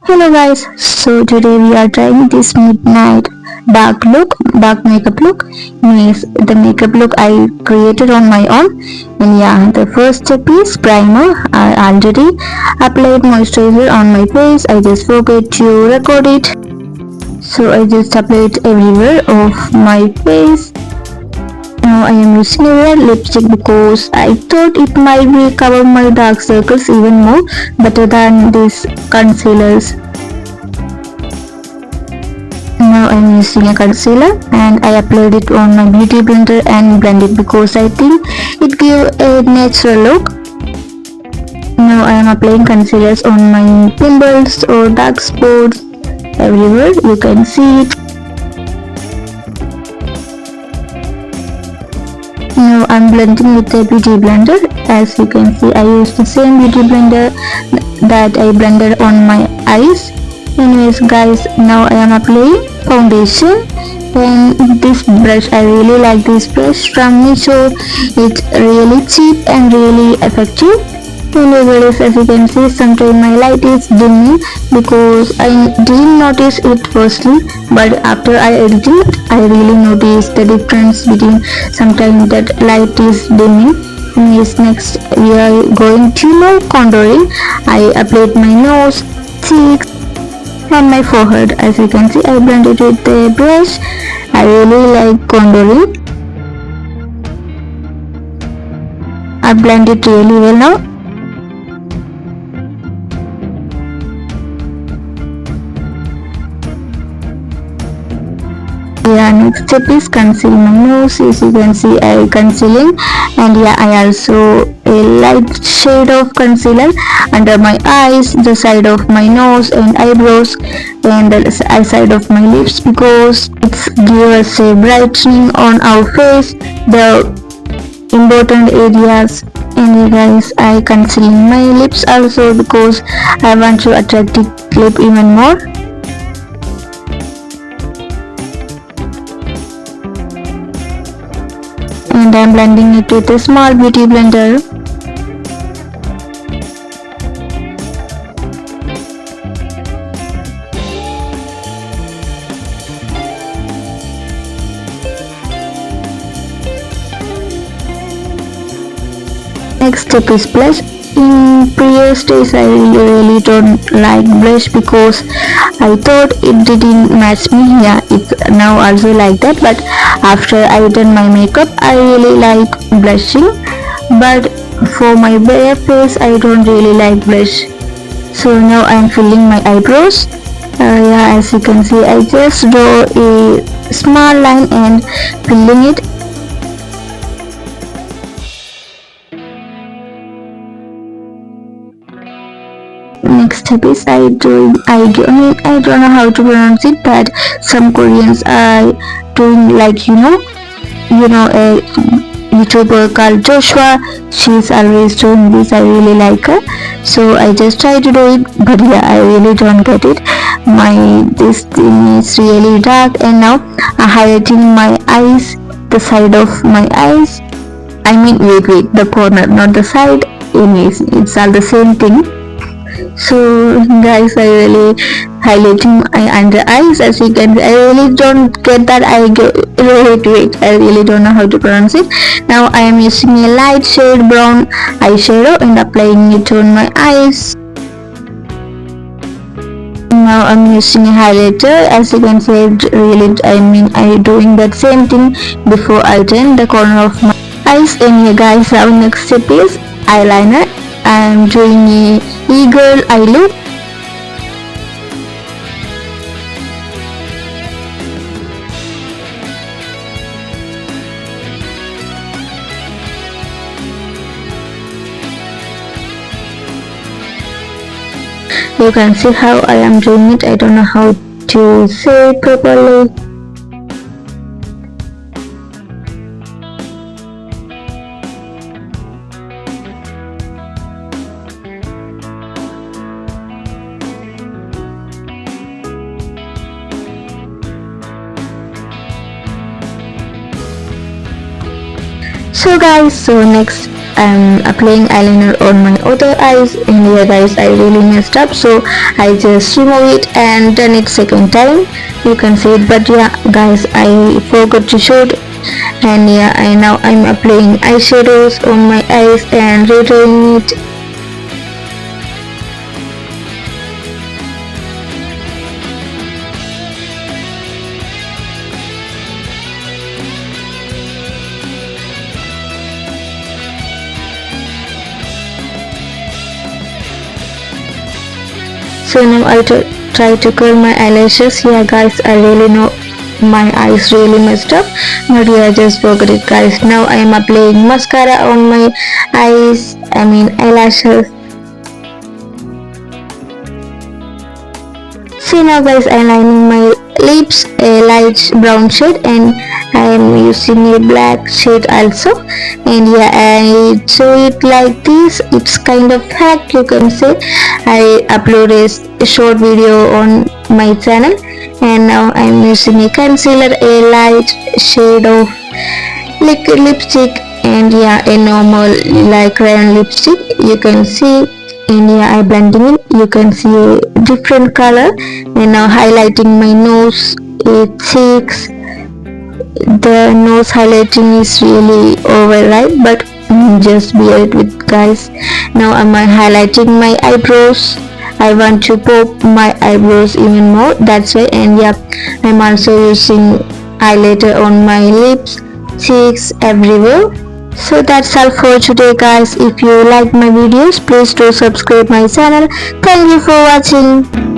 Hello guys, so today we are trying this midnight dark makeup look. Means the makeup look I created on my own. And yeah, the first step is primer. I already applied moisturizer on my face. I just forget to record it. So I just applied everywhere of my face. Now I am using a red lipstick because I thought it might be cover my dark circles even more better than these concealers. Now I am using a concealer and I applied it on my beauty blender and blend it because I think it gives a natural look. Now I am applying concealers on my pimples or dark spots everywhere. You can see it. Now I'm blending with a beauty blender. As you can see, I used the same beauty blender that I blended on my eyes. Anyways guys, now I am applying foundation and this brush. I really like this brush from Meesho. It's really cheap and really effective. Anyways, as you can see, sometimes my light is dimming because I didn't notice it firstly, but after I edited it, I really noticed the difference between sometimes that light is dimming. Anyways, next we are going to now contouring. I applied my nose, cheeks and my forehead. As you can see, I blended with the brush. I really like contouring. I blend it really well now. Yeah, next step is conceal my nose. As you can see, I concealing, and yeah, I also a light shade of concealer under my eyes, the side of my nose and eyebrows, and the side of my lips because it's give us a brightening on our face, the important areas. And yeah, guys, I concealing my lips also because I want to attract the lip even more. And I'm blending it with a small beauty blender. Next step is blush. In previous days I really don't like blush because I thought it didn't match me. Yeah, it's now also like that, but after I done my makeup I really like blushing, but for my bare face I don't really like blush. So now I'm filling my eyebrows. Yeah, as you can see, I just draw a small line and filling it. Next step is I don't know how to pronounce it, but some Koreans are doing like a YouTuber called Joshua. She's always doing this. I really like her, so I just try to do it, but yeah, I really don't get it. This thing is really dark, and now I'm highlighting my eyes, the side of my eyes. I mean, wait, the corner, not the side. Anyways, it's all the same thing. So guys, I really highlighting my under eyes. As you can see, I really don't get that. Wait, I really don't know how to pronounce it. Now I am using a light shade brown eyeshadow and applying it on my eyes. Now I'm using a highlighter. As you can see, I doing that same thing before I turn the corner of my eyes. And yeah guys, our next step is eyeliner. I'm doing a e-girl eye look. You can see how I am doing it. I don't know how to say it properly. So guys, next I'm applying eyeliner on my other eyes, and yeah guys, I really messed up, so I just remove it and done it second time, you can see it. But yeah guys, I forgot to show it. And yeah, now I'm applying eyeshadows on my eyes and redrawing it. So now I try to curl my eyelashes. Yeah guys, I really know my eyes really messed up, but yeah, I just forgot it guys. Now I am applying mascara on my eyes, eyelashes. See now guys, I'm lining my lips a light brown shade, and I am using a black shade also. And yeah, I do it like this. It's kind of hack, you can say. I upload a short video on my channel, and now I'm using a concealer, a light shade of liquid lipstick, and yeah, a normal like crayon lipstick, you can see. And yeah, I blending it, you can see a different color. And now highlighting my nose, cheeks. The nose highlighting is really over, right? But just bear it with guys. Now I'm highlighting my eyebrows. I want to pop my eyebrows even more, that's why. And yeah, I'm also using highlighter on my lips, cheeks, everywhere. So that's all for today guys. If you like my videos, please do subscribe my channel. Thank you for watching.